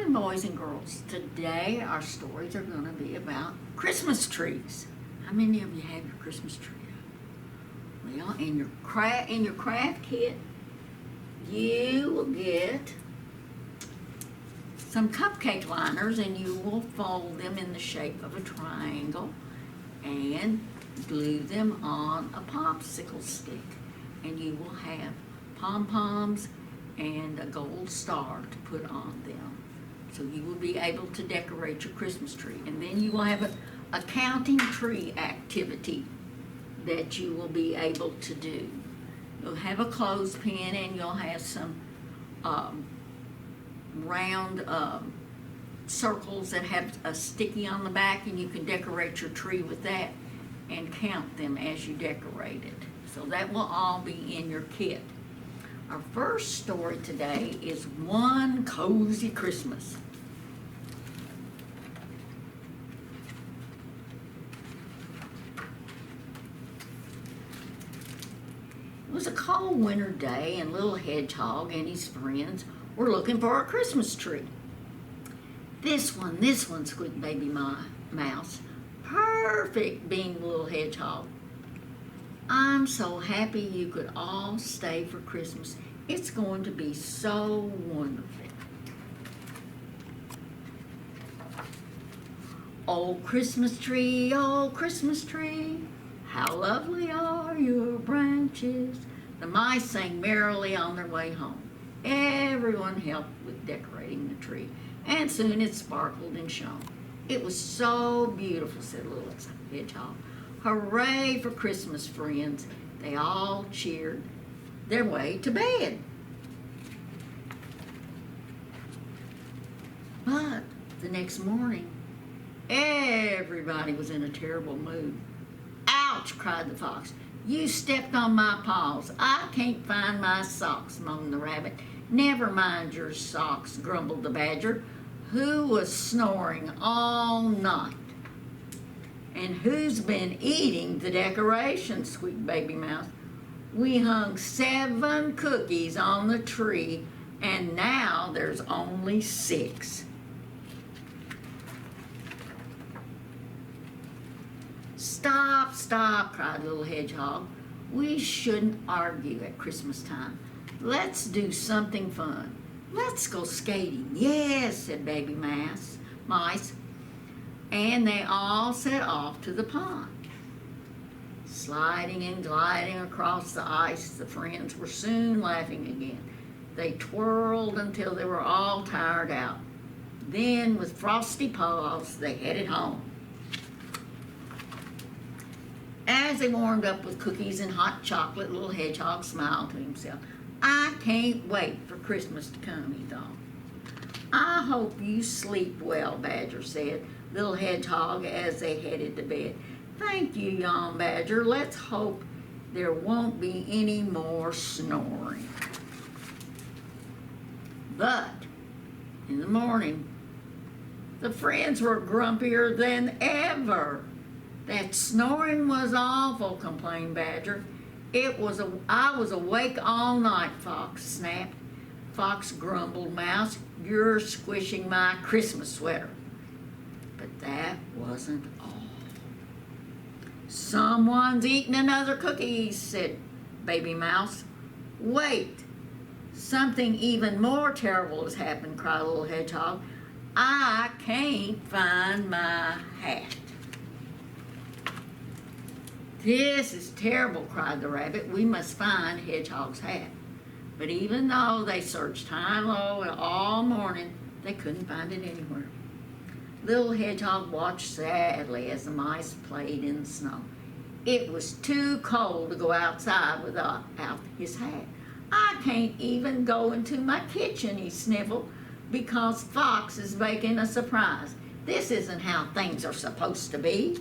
morning, boys and girls. Today our stories are going to be about Christmas trees. How many of you have your Christmas tree up? Well, in your craft kit, you will get some cupcake liners, and you will fold them in the shape of a triangle and glue them on a popsicle stick. And you will have pom-poms and a gold star to put on them. So you will be able to decorate your Christmas tree. And then you will have a counting tree activity that you will be able to do. You'll have a clothespin, and you'll have some round circles that have a sticky on the back, and you can decorate your tree with that and count them as you decorate it. So that will all be in your kit. Our first story today is One Cozy Christmas. It was a cold winter day, and little Hedgehog and his friends were looking for a Christmas tree. This one, squeaked Baby Mouse. Perfect, beamed little Hedgehog. I'm so happy you could all stay for Christmas. It's going to be so wonderful. Old Christmas tree, how lovely are your branches. The mice sang merrily on their way home. Everyone helped with decorating the tree, and soon it sparkled and shone. It was so beautiful, said little Hedgehog. Hooray for Christmas, friends. They all cheered their way to bed. But the next morning, everybody was in a terrible mood. Ouch, cried the fox. You stepped on my paws. I can't find my socks, moaned the rabbit. Never mind your socks, grumbled the badger, who was snoring all night. And who's been eating the decorations, squeaked Baby Mouse. We hung 7 cookies on the tree, and now there's only 6. Stop, stop, cried little Hedgehog. We shouldn't argue at Christmas time. Let's do something fun. Let's go skating. Yes, said Baby Mice. And they all set off to the pond. Sliding and gliding across the ice, the friends were soon laughing again. They twirled until they were all tired out. Then, with frosty paws, they headed home. As they warmed up with cookies and hot chocolate, little Hedgehog smiled to himself. I can't wait for Christmas to come, he thought. I hope you sleep well, Badger said, little Hedgehog, as they headed to bed. Thank you, yawned Badger. Let's hope there won't be any more snoring. But in the morning, the friends were grumpier than ever. That snoring was awful, complained Badger. I was awake all night, Fox snapped. Fox grumbled, Mouse, you're squishing my Christmas sweater. But that wasn't all. Someone's eating another cookie, said Baby Mouse. Wait, something even more terrible has happened, cried little Hedgehog. I can't find my hat. This is terrible, cried the rabbit. We must find Hedgehog's hat. But even though they searched high and low all morning, they couldn't find it anywhere. Little Hedgehog watched sadly as the mice played in the snow. It was too cold to go outside without his hat. I can't even go into my kitchen, he sniffled, because Fox is baking a surprise. This isn't how things are supposed to be.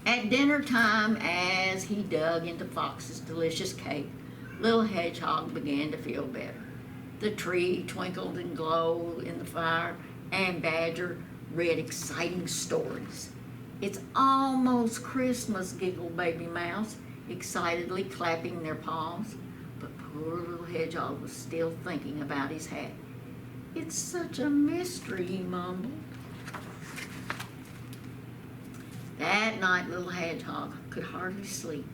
At dinner time, as he dug into Fox's delicious cake, little Hedgehog began to feel better. The tree twinkled and glowed in the fire, and Badger read exciting stories. It's almost Christmas, giggled Baby Mouse, excitedly clapping their paws. But Poor little hedgehog was still thinking about his hat. It's such a mystery, he mumbled. That night, little hedgehog could hardly sleep.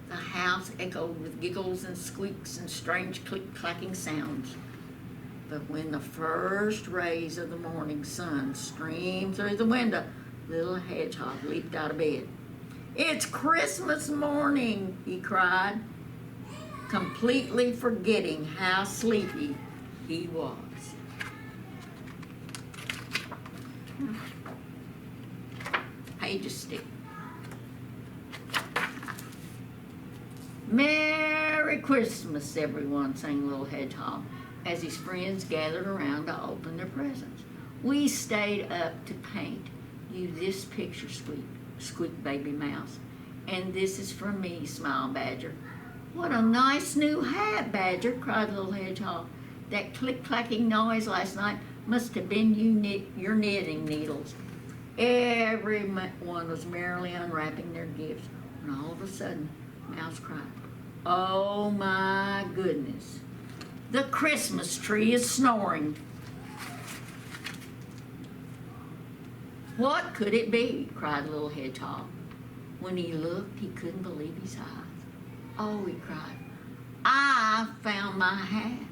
The house echoed with giggles and squeaks and strange click-clacking sounds. But when the first rays of the morning sun streamed through the window, little hedgehog leaped out of bed. "It's Christmas morning," he cried, completely forgetting how sleepy he was. Pages stick. "Merry Christmas, everyone," sang little hedgehog as his friends gathered around to open their presents. "We stayed up to paint you this picture," squeaked Baby Mouse. "And this is from me," smiled Badger. "What a nice new hat, Badger," cried little hedgehog. "That click-clacking noise last night must have been your knitting needles." Everyone was merrily unwrapping their gifts when all of a sudden Mouse cried, "Oh my goodness, the Christmas tree is snoring." "What could it be?" cried little hedgehog. When he looked, he couldn't believe his eyes. "Oh," he cried, "I found my hat,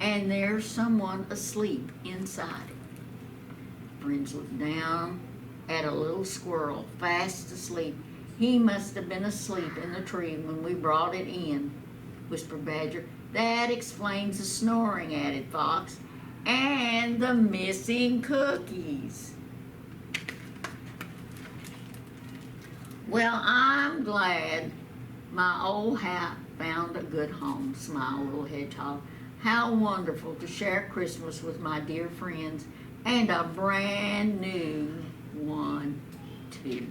and there's someone asleep inside it." Friends looked down at a little squirrel fast asleep. "He must have been asleep in the tree when we brought it in," whispered Badger. "That explains the snoring," added Fox, "and the missing cookies." "Well, I'm glad my old hat found a good home," smiled little hedgehog. "How wonderful to share Christmas with my dear friends, and a brand new one, too."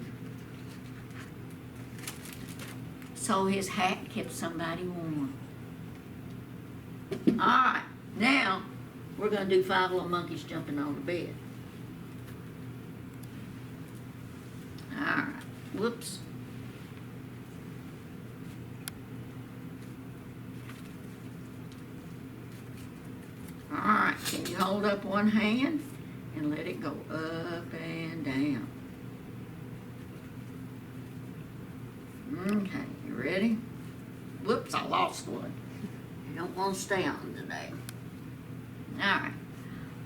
So his hat kept somebody warm. All right, now we're going to do 5 little monkeys jumping on the bed. All right, whoops. All right, can you hold up one hand and let it go up and down? Okay, you ready? Whoops, I lost one. I don't want to stay on today. All right.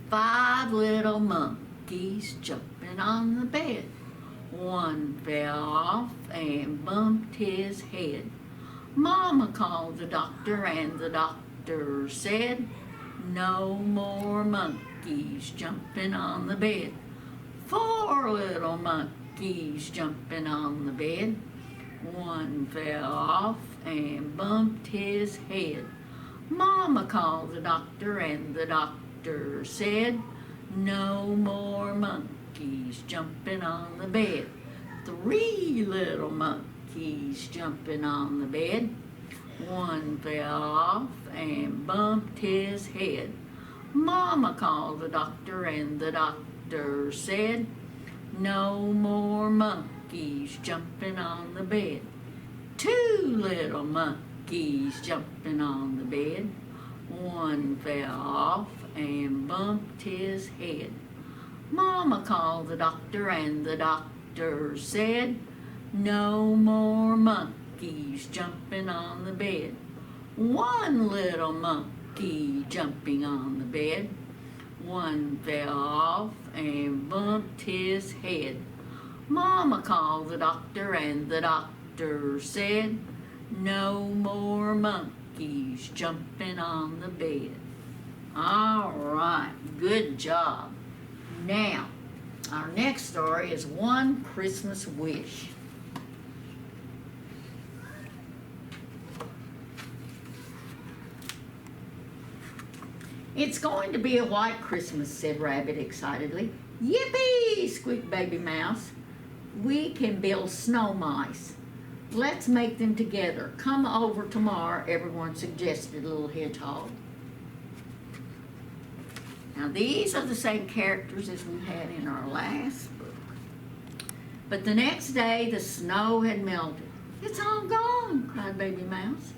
5 little monkeys jumping on the bed. One fell off and bumped his head. Mama called the doctor, and the doctor said, "No more monkeys jumping on the bed." 4 little monkeys jumping on the bed. One fell off and bumped his head. Mama called the doctor, and the doctor said, "No more monkeys jumping on the bed." 3 little monkeys jumping on the bed. One fell off and bumped his head. Mama called the doctor, and the doctor said, "No more monkeys jumping on the bed." 2 little monkeys jumping on the bed. One fell off and bumped his head. Mama called the doctor, and the doctor said, "No more monkeys jumping on the bed." 1 little monkey jumping on the bed. One fell off and bumped his head. Mama called the doctor, and the doctor said, "No more monkeys jumping on the bed." All right, good job. Now, our next story is One Christmas Wish. "It's going to be a white Christmas," said Rabbit excitedly. "Yippee!" squeaked Baby Mouse. "We can build snow mice. Let's make them together. Come over tomorrow," everyone suggested little Hedgehog. Now these are the same characters as we had in our last book. But the next day the snow had melted. "It's all gone," cried Baby Mouse.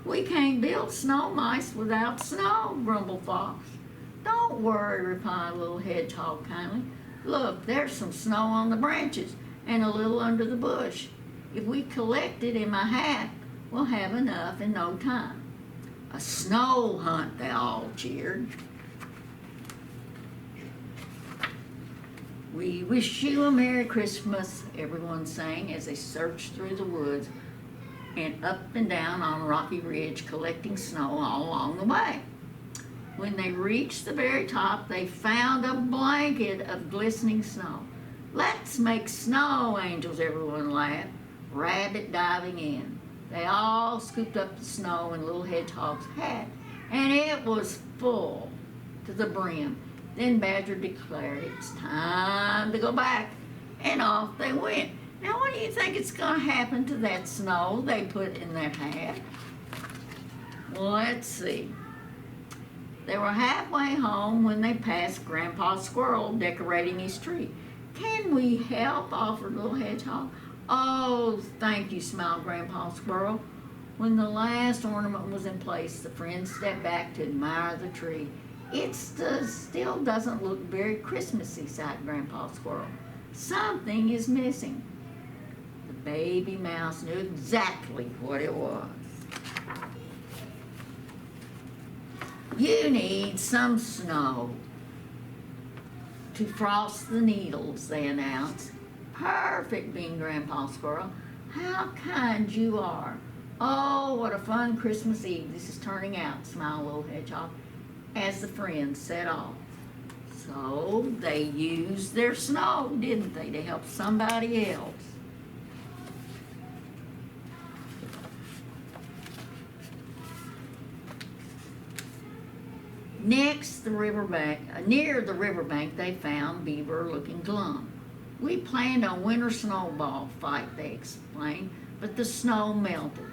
We can't build snow mice without snow, grumbled Fox. Don't worry, replied Little Hedgehog kindly. Look, there's some snow on the branches and a little under the bush. If we collect it in my hat, we'll have enough in no time. A snow hunt, they all cheered. We wish you a Merry Christmas, everyone sang as they searched through the woods and up and down on a rocky ridge, collecting snow all along the way. When they reached the very top, they found a blanket of glistening snow. Let's make snow angels, everyone laughed, Rabbit diving in. They all scooped up the snow in Little Hedgehog's hat, and it was full to the brim. Then Badger declared it's time to go back, and off they went. Now, what do you think is going to happen to that snow they put in their hat? Well, let's see. They were halfway home when they passed Grandpa Squirrel decorating his tree. Can we help? Offered Little Hedgehog. Oh, thank you, smiled Grandpa Squirrel. When the last ornament was in place, the friends stepped back to admire the tree. It still doesn't look very Christmassy, sighed Grandpa Squirrel. Something is missing. The baby mouse knew exactly what it was. You need some snow to frost the needles, they announced. Perfect, beamed Grandpa Squirrel. How kind you are. Oh, what a fun Christmas Eve this is turning out, smiled Little Hedgehog, as the friends set off. So they used their snow, didn't they, to help somebody else. Next, near the riverbank, they found Beaver looking glum. We planned a winter snowball fight, they explained, but the snow melted.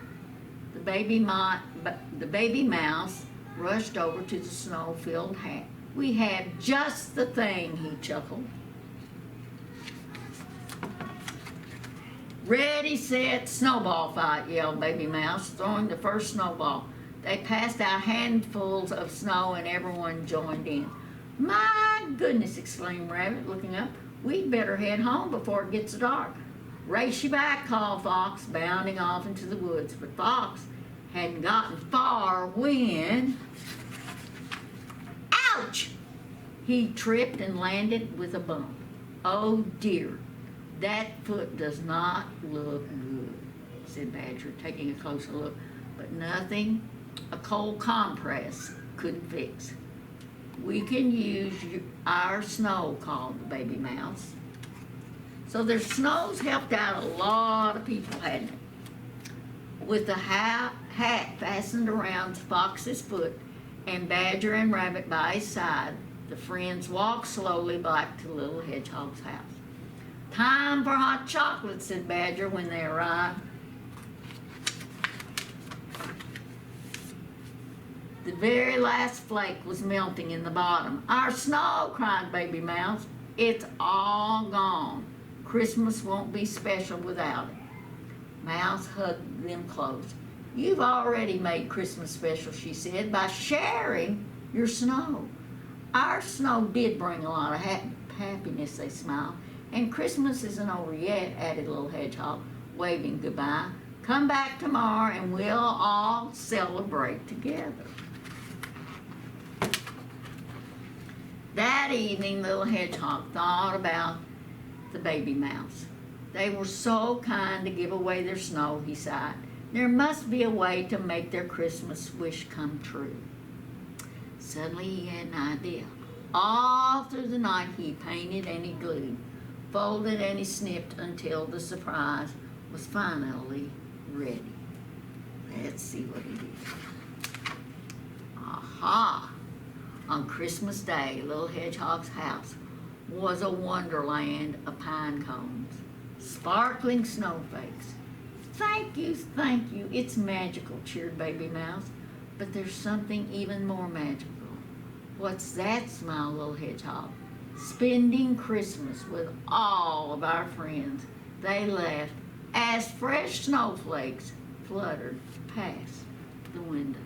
The baby mouse rushed over to the snow-filled hat. We had just the thing, he chuckled. Ready, set, snowball fight, yelled Baby Mouse, throwing the first snowball. They passed out handfuls of snow and everyone joined in. My goodness, exclaimed Rabbit, looking up. We'd better head home before it gets dark. Race you back, called Fox, bounding off into the woods. But Fox hadn't gotten far when... Ouch! He tripped and landed with a bump. Oh dear, that foot does not look good, said Badger, taking a closer look. But nothing a cold compress couldn't fix. We can use our snow, called the baby mouse. So their snows helped out a lot of people, hadn't it? With the hat fastened around Fox's foot and Badger and Rabbit by his side, the friends walked slowly back to Little Hedgehog's house. Time for hot chocolate, said Badger when they arrived. The very last flake was melting in the bottom. Our snow, cried Baby Mouse. It's all gone. Christmas won't be special without it. Mouse hugged them close. You've already made Christmas special, she said, by sharing your snow. Our snow did bring a lot of happiness, they smiled. And Christmas isn't over yet, added Little Hedgehog, waving goodbye. Come back tomorrow and we'll all celebrate together. That evening, Little Hedgehog thought about the baby mouse. They were so kind to give away their snow, he sighed. There must be a way to make their Christmas wish come true. Suddenly he had an idea. All through the night he painted and he glued, folded and he snipped until the surprise was finally ready. Let's see what he did. Aha! On Christmas Day, Little Hedgehog's house was a wonderland of pine cones, sparkling snowflakes. Thank you, it's magical, cheered Baby Mouse. But there's something even more magical. What's that, smiled Little Hedgehog? Spending Christmas with all of our friends. They laughed as fresh snowflakes fluttered past the window.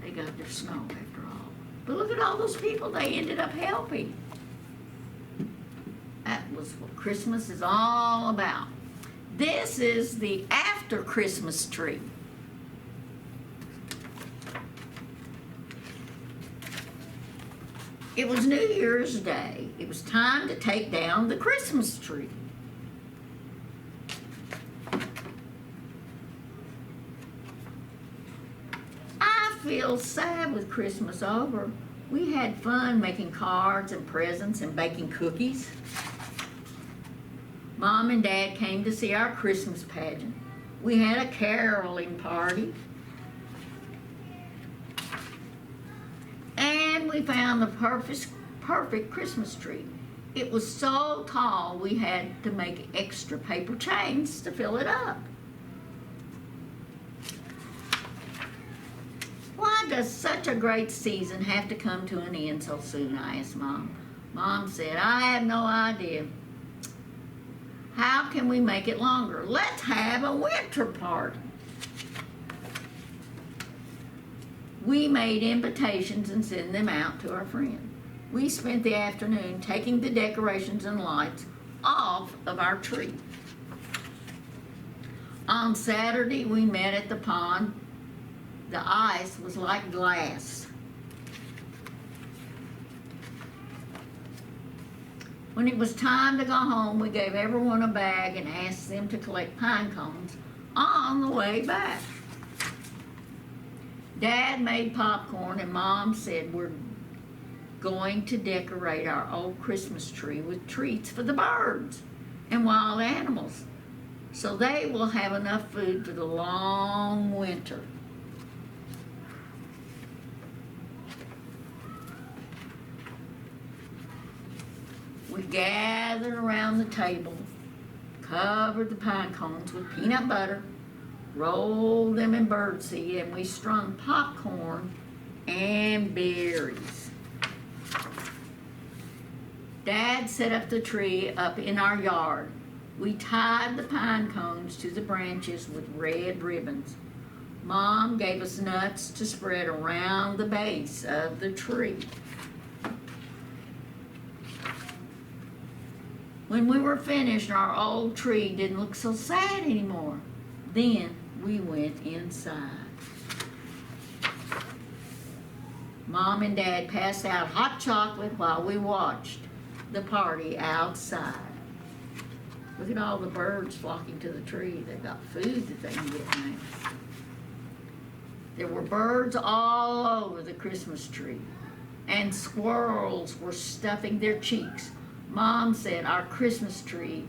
They got their snow after all. But look at all those people they ended up helping. That was what Christmas is all about. This is the after Christmas tree. It was New Year's Day. It was time to take down the Christmas tree. I feel sad with Christmas over. We had fun making cards and presents and baking cookies. Mom and Dad came to see our Christmas pageant. We had a caroling party. And we found the perfect Christmas tree. It was so tall we had to make extra paper chains to fill it up. Why does such a great season have to come to an end so soon? I asked Mom. Mom said, I have no idea. How can we make it longer? Let's have a winter party. We made invitations and sent them out to our friends. We spent the afternoon taking the decorations and lights off of our tree. On Saturday, we met at the pond. The ice was like glass. When it was time to go home, we gave everyone a bag and asked them to collect pine cones on the way back. Dad made popcorn and Mom said we're going to decorate our old Christmas tree with treats for the birds and wild animals so they will have enough food for the long winter. We gathered around the table, covered the pine cones with peanut butter, rolled them in birdseed, and we strung popcorn and berries. Dad set up the tree up in our yard. We tied the pine cones to the branches with red ribbons. Mom gave us nuts to spread around the base of the tree. When we were finished, our old tree didn't look so sad anymore. Then we went inside. Mom and Dad passed out hot chocolate while we watched the party outside. Look at all the birds flocking to the tree. They've got food that they can get now. There were birds all over the Christmas tree, and squirrels were stuffing their cheeks. Mom said our Christmas tree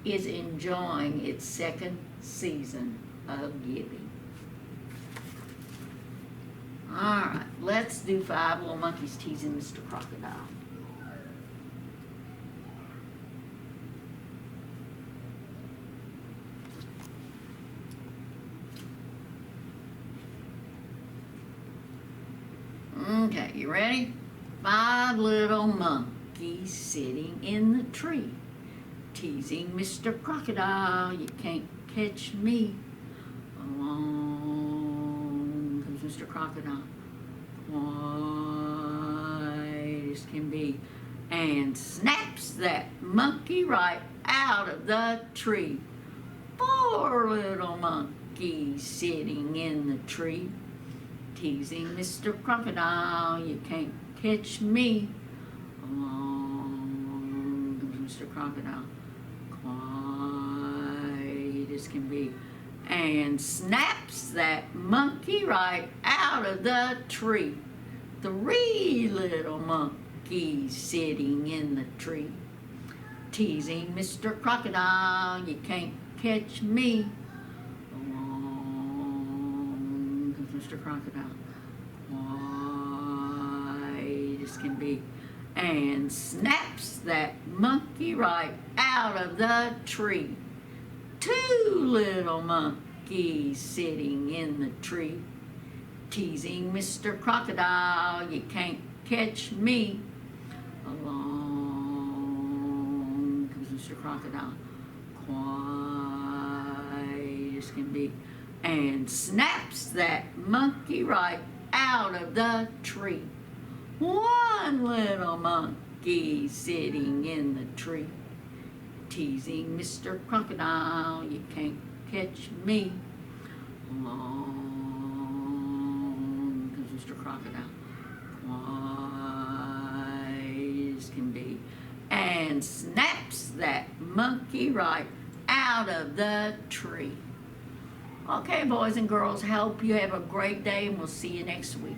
is enjoying its second season of giving. All right, let's do 5 Little Monkeys Teasing Mr. Crocodile. Okay, you ready? 5 little monkeys sitting in the tree, teasing Mr. Crocodile, you can't catch me. Along comes Mr. Crocodile, white as can be, and snaps that monkey right out of the tree. 4 little monkeys sitting in the tree, teasing Mr. Crocodile, you can't catch me. Along comes Mr. Crocodile, quiet as can be, and snaps that monkey right out of the tree. 3 little monkeys sitting in the tree, teasing Mr. Crocodile, you can't catch me. Along comes Mr. Crocodile, white as can be, and snaps that monkey right out of the tree. 2 little monkeys sitting in the tree, teasing Mr. Crocodile, you can't catch me. Along comes Mr. Crocodile, quiet as can be, and snaps that monkey right out of the tree. One little monkey sitting in the tree, teasing Mr. Crocodile, you can't catch me. Long comes Mr. Crocodile, wise can be, and snaps that monkey right out of the tree. Okay, boys and girls, hope you have a great day, and we'll see you next week.